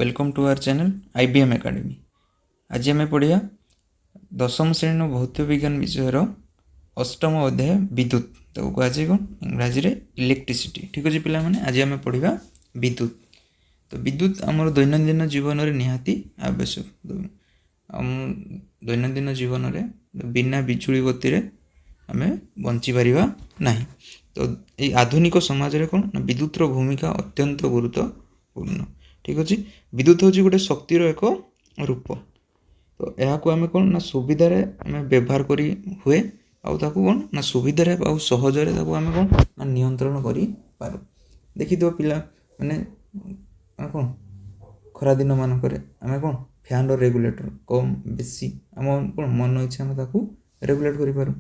Welcome to our channel IBM academy. आज आम पढ़िया दशम श्रेणी भौत विज्ञान विषयर अष्टम अध्याय विद्युत तो कहुए कौन इंग्राजी रे इलेक्ट्रिसिटी। ठीक अच्छे पिला माने आज आम पढ़ा विद्युत। तो विद्युत आमर दैनंदिन जीवन में निहाती आवश्यक। दैनंदिन जीवन में बिना बिजुली बत्ती आम बंची पारिबा नहीं। तो ये आधुनिक समाज रे कौन विद्युतर भूमिका अत्यंत गुरुत्वपूर्ण। ठीक अच्छे विद्युत हूँ गोटे शक्तिर एक रूप। तो यह आम कौन ना सुविधार आम व्यवहार करी हुए कौन ना सुविधार आ सहजरे आम कौन ना नियंत्रण कर देखी दो पिला माने कौन खरा दिन मानक आम कौन फैन रेगुलेटर कम बेसी आम कौन मन इच्छा आम रेगुलेट कर।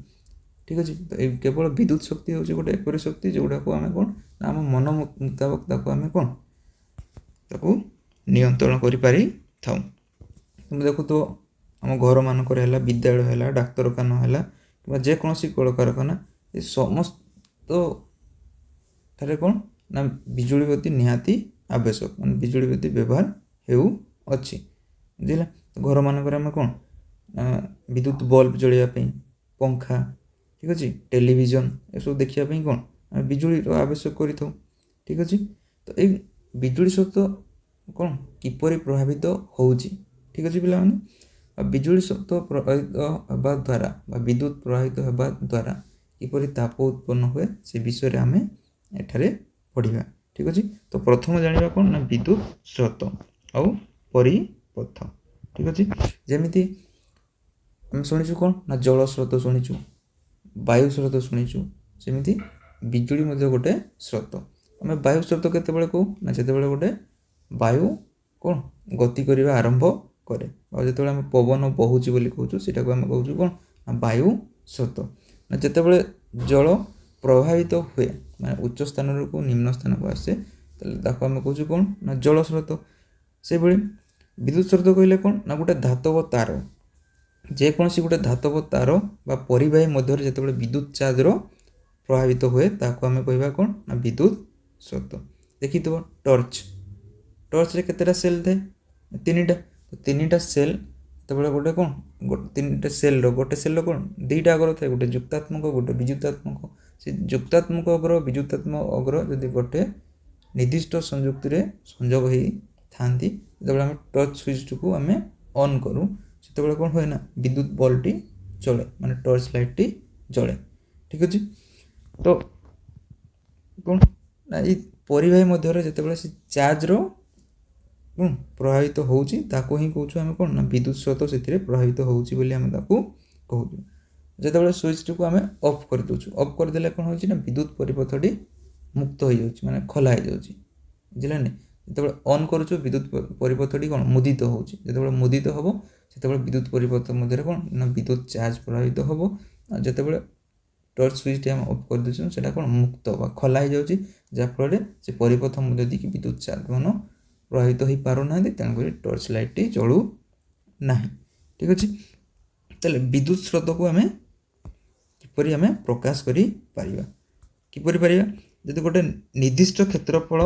ठीक अच्छे तो केवल विद्युत शक्ति हूँ गोटे एपरी शक्ति जोटा को आम कौन आम मन मुताबक आम कौन ताकू नियंत्रण करि थाउ। तुम देखो तो आम घर मानक विद्यालय है डाक्तरखाना है कि जेकोसी कल कारखाना ये समस्त ठारे कौन ना बिजुली बत्ती निहाती आवश्यक मान बिजुली बत्ती व्यवहार हेउ अच्छी बुझे। तो घर मानक आम कौन विद्युत बल्ब जलियापी पंखा ठीक अच्छे टेलीविजन ये सब देखापी कौन आम बिजुली आवश्यक कर। ठीक अच्छे तो ये बिजुली सहित कौन किपरि प्रभावित होउची। ठीक अच्छे पिला माने बिजुली सहित प्रभावित होगा द्वारा विद्युत प्रभावित होगा द्वारा किपरि ताप उत्पन्न हुए से विषय आम एठारे पढ़िबा। ठीक अच्छे तो प्रथम जानिबा कौन ना विद्युत स्रोत आउ परिपथ। ठीक अच्छे जेमिति आम शुणीचु कौन ना जल स्रोत शुणीचु वायु स्रोत शुणीचु सेमिति बिजुली मध्य गोटे स्रोत। आम वायु स्रोत केतेबेले कहू ना जेतेबेले गोटे वायु कौन गति करने आरंभ कै जो आम पवन बहुची बोली कहूँ से आम कहूँ कौन ना वायु स्रोत। ना जितेबाला जल प्रभावित हुए मैं उच्च स्थान को निम्न स्थान को आसे ताको आम कहूँ कौन ना जल स्रोत। से भाई विद्युत स्रोत कहले कौन ना गोटे धातव तार जेकोसी गोटे धातव तार बा परिवाही मध्य जितेबाला विद्युत चार्ज प्रभावित हुए ताको आम कहवा कौन ना विद्युत स्रोत। देखी तो टर्च टर्च रे केतेटा सेल थे तीन टा तो तीन टा सेल तो गोटे कौन तीन टा सेल गोटे सेल कौन दुईटा अग्र थे गोटे युक्तात्मक गोटे विजुक्तात्मक से युक्तात्मक अग्र विजुक्तात्मक अग्र जदि गोटे निर्दिष्ट संयुक्ति रे संजोग हो थांती जो आम टर्च स्विच को आम ऑन करूँ से कौन हुए ना विद्युत बल्ब टी जले माने टर्च लाइट टी जले। ठीक अच्छे तो कौन ना ये परिवाही मध्य जितेबाला से चार्ज रो कौन प्रभावित होउची ताको ही कहूँ आम कौन ना विद्युत स्रोत से प्रभावित होउची बोली आम ताको कहूँ। जितेबाला स्विच टी को आम ऑफ कर दूँ ऑफ करदे कौन होची ना विद्युत परिपथटी मुक्त हो जाउची माने खोला हो जाउची बुझिला नहीं। जितेबाला ऑन करूँ विद्युत परिपथटी कौन मुदित होउची जितेबाला मुदित हम से विद्युत परिपथ मध्य कौन ना विद्युत चार्ज प्रभावित हम जितेबाला टर्च स्विच टी आम ऑफ कर दूँ से कौन मुक्त बा खोला हो जाउची जाफल से परिपथ मध्य दी विद्युत चार्ज मन प्रभावित हो पार ना तेणुक टर्च लाइट टी जलू ना। ठीक अच्छे तेल विद्युत स्रोत को आम किपरि आम प्रकाश करि परिबा किपरि परिबा जदि गोटे निर्दिष्ट क्षेत्रफल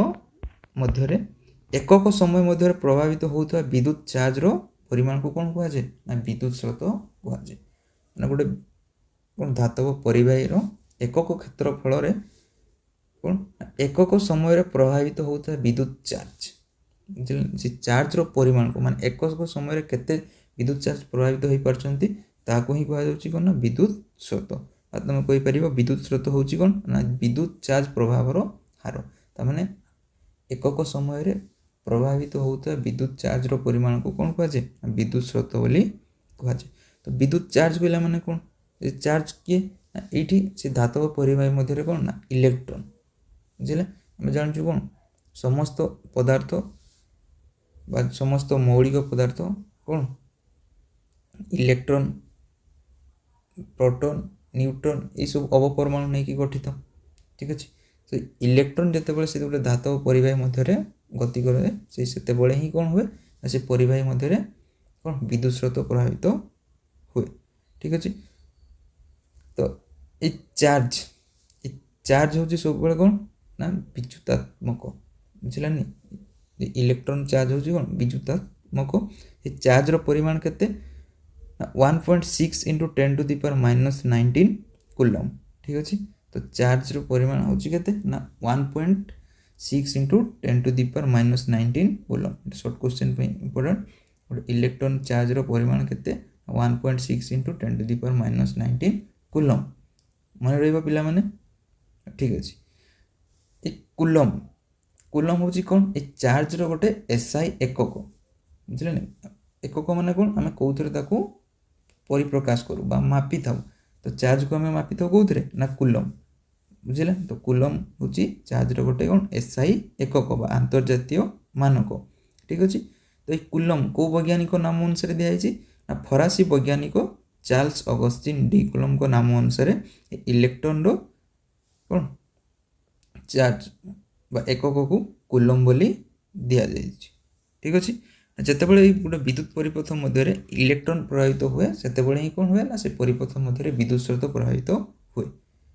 मध्य एकक समय मध्य प्रभावित होता विद्युत चार्ज रो परिमाण को कौन कहुए ना विद्युत स्रोत कहुए। ना गोटे कौन धातव परिवाही रो एकक क्षेत्रफल रे कौन एकक समय प्रभावित होता विद्युत चार्ज से चार्ज रो परिमाण को माने एक समय केते विद्युत चार्ज प्रभावित हो पारछंती ताको ही कहा जाउची कोन ना विद्युत स्रोत। आ तुम कहि परिबो विद्युत स्रोत होउची कोन ना विद्युत चार्ज प्रभाव रो हार ता माने एकक समय रे प्रभावित होता विद्युत चार्ज रो परिमाण को कौन कहा जाए विद्युत स्रोत बोली कहा जाए। तो विद्युत चार्ज कहला माने कौन चार्ज किए ना एठी से धातव परिवाही मध्य कौन ना इलेक्ट्रॉन बुझिले हम जानछु कौन समस्त पदार्थ समस्त मौलिक पदार्थ कौन इलेक्ट्रॉन प्रोटॉन न्यूट्रॉन ये सब अवपरमाणु नहीं कि गठित। ठीक अच्छे तो इलेक्ट्रॉन जितेबाला से गोटे धातव परिवाही मध्य गति करे से ही कौन हुए से परिवाही मध्य कौन विद्युत स्रोत प्रभावित हुए। ठीक अच्छे तो ये चार्ज हूँ सब कौन ना विद्युतात्मक बुझलानी इलेक्ट्रॉन चार्ज होची कोन विद्युतात्मक ए चार्ज रो परिमाण केते 1.6 into 10 to the power minus 19 coulomb ठीक अछि। तो चार्ज रो परिमाण होची केते ना 1.6 into 10 to the power minus 19 coulomb. Short question पे इंपोर्टेंट और इलेक्ट्रॉन चार्ज रो परिमाण केते 1.6 into 10 to the power minus 19 coulomb मन रहइबा पिला माने ठीक अछि। ए कूलम कूलम होची कोन ए चार्ज रो गोटे एसआई एकक बुझले नै एकक माने कोन हमें कोथरे ताकू परिप्रकाश करू बा मापी थाउ। तो चार्ज को हमें मापी थाउ कोथरे ना कूलम बुझले। तो कूलम होची चार्ज रो गोटे कोन एसआई एकक बा अंतर्जातीय मानक ठीक अछि। तो ए कूलम को वैज्ञानिक नाम अनुसार दिया आइछि ना फरासी वैज्ञानिक चार्ल्स ऑगस्टिन डी कूलम को नाम अनुसार इलेक्ट्रॉन रो कोन चार्ज बा एकक को कूलम बोली दिया जाइछि ठीक अछि। जेतेबेले गोटे विद्युत परिपथ मध्य इलेक्ट्रॉन प्रवाहित हुए सेतेबेले ही कोन हुए ना से परिपथ मध्य विद्युत स्रोत प्रवाहित हुए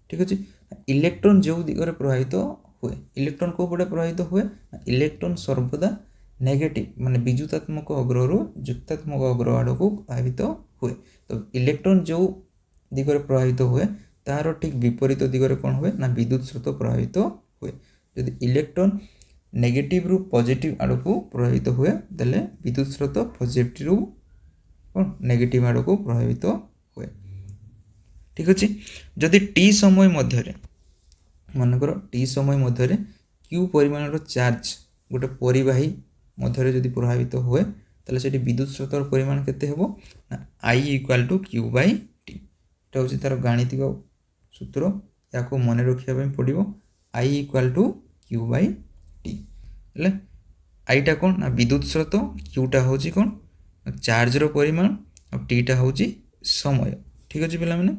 ठीक अछि। इलेक्ट्रॉन जो दिगरे प्रवाहित हुए इलेक्ट्रॉन को पटे प्रवाहित हुए इलेक्ट्रॉन सर्वदा नेगेटिव माने विद्युतात्मक अग्ररु युक्तात्मक अग्र आड़ को प्रवाहित हुए। तो इलेक्ट्रॉन जो दिगरे प्रवाहित हुए तार ठीक विपरीत दिगरे कोन हुए ना विद्युत स्रोत प्रवाहित हुए। यदि इलेक्ट्रॉन नेगेटिव रु पॉजिटिव आड़ को प्रवाहित हुए देले विद्युत स्रोत पॉजिटिव रु कोन नेगेटिव आड़ को प्रवाहित हुए ठीक अछि। जदि टी समय मध्य रे मानकर टी समय मध्य रे क्यू परिमाण रो चार्ज गोटे परिवाही मध्य रे जदि प्रवाहित हुए तले सेठी विद्युत स्रोत रो परिमाण केते हेबो ना I = Q / T। एटा होछि तार गाणितिक सूत्र याको मने रखिया पय पडिबो I = Q / T ले I टा कोन ना विद्युत स्रोत Q टा होछि कोन चार्ज रो परिमाण और T टा होछि समय ठीक अछि पिला माने।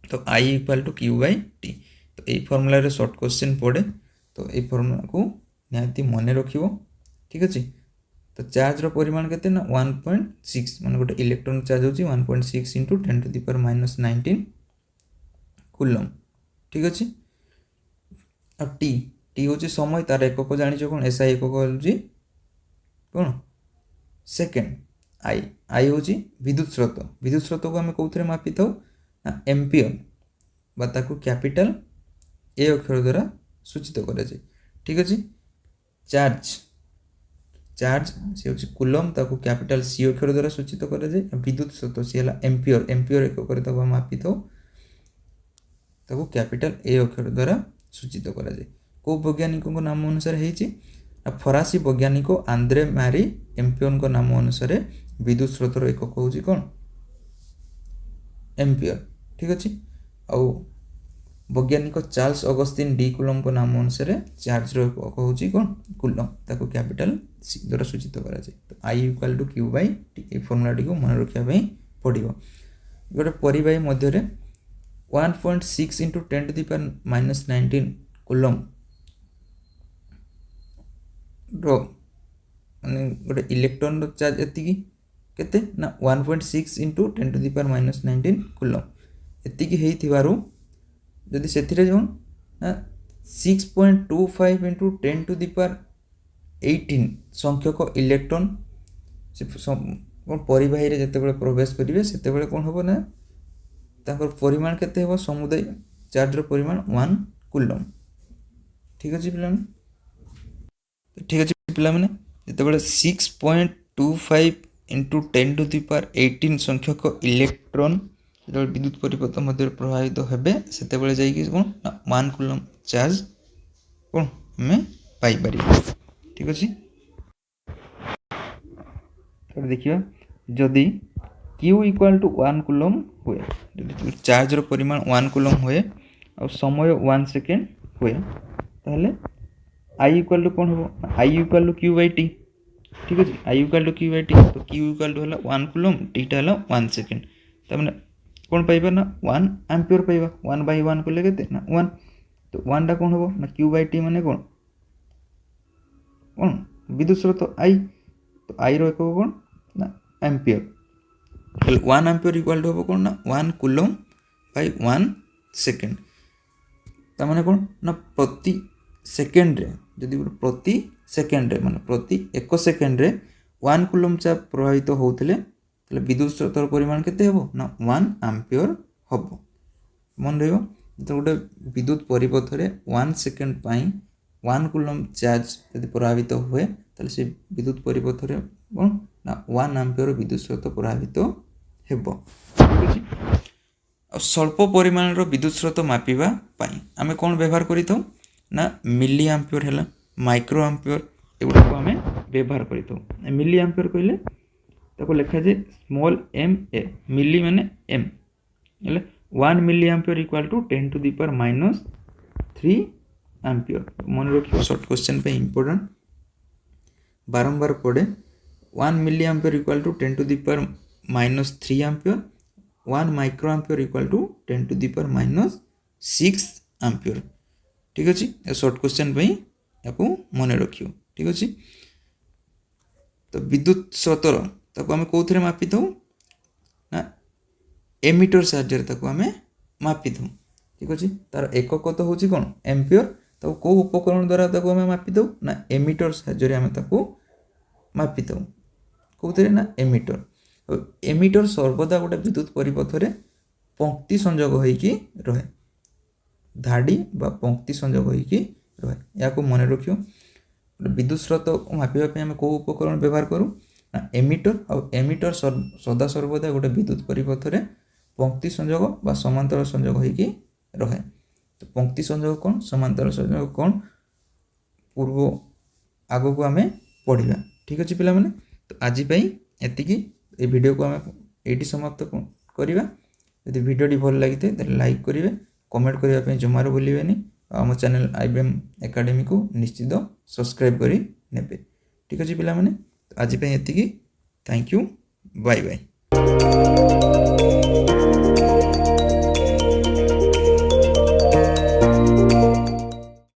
तो I = Q / T तो ए फार्मूला रे शॉर्ट क्वेश्चन पड़े तो ए फार्मूला को निहाती मने रखिबो ठीक अछि। तो चार्ज रो परिमाण केते ना 1.6 माने गोटे इलेक्ट्रॉन चार्ज होछि 1.6 into 10 to the power minus 19 coulomb ठीक अछि। अब टी होछि समय तार एकक जानिछो कोन एसआई एकक होछि कोन सेकंड। आई होछि विद्युत स्रोत को हम कोथरे मापी थाउ ना एम्पियर बा ताकू कैपिटल ए अक्षर द्वारा सूचित करा जाय ठीक अछि। चार्ज से होछि कूलम ताकू कैपिटल सी अक्षर द्वारा सूचित करा जाय। विद्युत स्रोत से हला एम्पियर एकक रे ताकू मापी थाउ ताकू कैपिटल ए अक्षर द्वारा सूचित करा जाय। को वैज्ञानिक को नाम अनुसार हेछि फरासी वैज्ञानिक आंद्रे मारी एम्पियर को नाम अनुसार विद्युत स्रोत रो एकक होछि कोन एम्पियर ठीक अछि। आ वैज्ञानिक चार्ल्स ऑगस्टिन डी कूलम को नाम अनुसार चार्ज रो एकक होछि कोन कूलम ताकू कैपिटल सी द्वारा सूचित करा जाय। तो I = Q / T A formula T को मन रखिया पय पडिबो। गोटे परिवाही मध्य रे 1.6 into 10 to the power minus 19 coulomb रो माने गोटे इलेक्ट्रॉन रो चार्ज एतिकी केते ना 1.6 into 10 to the power minus 19 coulomb एतिकी हेई थिबारु जदि सेथिरे जोन ना 6.25 into 10 to the power 18 संख्यक इलेक्ट्रॉन से कोन परिवाही रे जते बेले प्रवेश करिवे सेते बेले कोन होबो ना ताकर परिमाण केते हेबो समुदाय चार्ज रो परिमाण 1 कूलम ठीक अछि पिला माने। ठीक अछि पिला माने जते बेले 6.25 into 10 to the power 18 संख्यक इलेक्ट्रॉन जो विद्युत परिपथ मध्य प्रवाहित हेबे सेते बेले जाई कि कोन 1 कूलम चार्ज कोन हमें पाई परिबो ठीक अछि। तो देखिबा जदि Q = 1 कूलम हुए जदि चार्ज रो परिमाण 1 कूलम हुए और समय 1 सेकंड हुए ताहले I = कोन हो I = Q / T ठीक अछि। I = Q / T तो Q = हला 1 कूलम T टा हला 1 सेकंड त माने कोन पाइबा ना 1 एम्पियर पाइबा 1/1 को लेके ना 1 तो 1 टा कोन हो ना Q / T माने कोन विद्युत स्रोत I तो I रो एकक कोन ना एम्पियर 1 एम्पियर इक्वल टू हो कोन ना 1 कूलम / 1 सेकंड त माने कोन ना प्रति सेकेंड रे जदि गोटे प्रति सेकेंड रे माने प्रति 1 सेकेंड रे 1 कूलम चार्ज प्रवाहित होउथिले तले विद्युत स्रोतर परिमाण केते हेबो ना 1 एम्पियर हबो मन रहइबो तो गोटे विद्युत परिपथ रे 1 सेकेंड पई 1 कूलम चार्ज यदि प्रवाहित हुए तले से विद्युत परिपथ रे कोन ना 1 एम्पियर विद्युत स्रोत प्रवाहित हेबो ठीक अछि। स्वल्प परिमाण विद्युत स्रोत मापिबा पाई आमे कोन व्यवहार करिथौ ना मिली एम्पियर हैला माइक्रो एम्पियर एगुडा को आमे व्यवहार करिथौ। मिली एम्पियर कहले ताको लिखा जे स्मॉल m a मिली माने m हैला 1 milli ampere equal to 10 to the power minus 3 ampere मन रखियो शॉर्ट क्वेश्चन पे इंपोर्टेंट बारंबार पड़े 1 milli ampere equal to 10 to the power minus 3 ampere 1 micro ampere equal to 10 to the power minus 6 ampere ठीक अछि। Short question पे याको मन रखियो ठीक अछि। तो विद्युत स्रोतर ताको आमे कोथरे मापी दउ ना एमीटर साहाय्य ताको आमे मापी दउ ठीक अछि। तार एकक तो होची कोन एम्पियर ताको को उपकरण द्वारा ताको आमे मापी दउ ना एमीटर साहाय्य रे आमे ताको मापी दउ कोथरे ना एमीटर। एमीटर सर्वदा गोटे विद्युत परिपथ रे पंक्ति संयोग होई कि रहे धाड़ी बा पंक्ति संयोग होई कि रहे याको मन रखियो। विद्युत स्रोत मापिबा पे हम को उपकरण व्यवहार करू ना एमीटर और एमीटर सदा सर्वदा गोटे विद्युत परिपथ रे पंक्ति संयोग बा समांतर संयोग होई कि रहे। तो पंक्ति संयोग कोन समांतर संयोग कोन पूर्व आगो को हमें पढ़िबा ठीक अछि पिला माने। तो आज पई एतिकी ए वीडियो को हमें एटी समाप्त करिबा। यदि वीडियो टी भल लागिते त लाइक करिवे कमेंट करिया पे जमारो भूलिबेनी आम चैनल आईबीएम एकेडमी को निश्चित सब्सक्राइब करी नेबे ठीक अछि पिला माने। आज पे एतिकी थैंक यू बाय बाय।